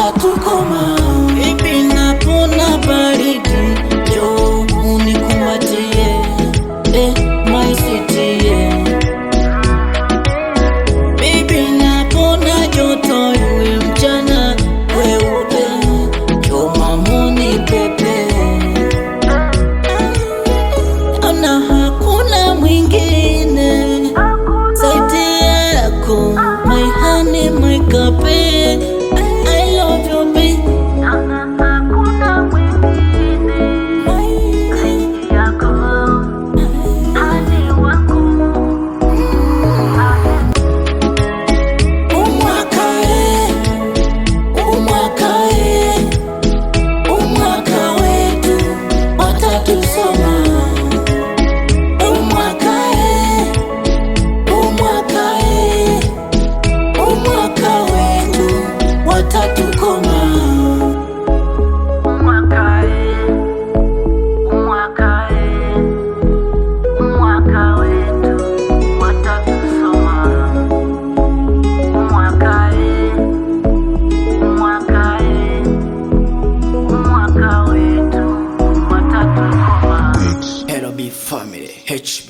watatu koma. Baby napona baridi, njoo unikumbatie, my city, Baby napona joto iwe mchana weupe, njoo mamuni pepe. Na hakuna mwingine zaidi yako, my honey, my kape. I love you baby. Hakuna mwingine zaidi yako, honey wako. Umwaka wetu watatu soma. Watatu koma. Umwaka wetu watatu soma. Umwaka wetu watatu koma. LB family, HB.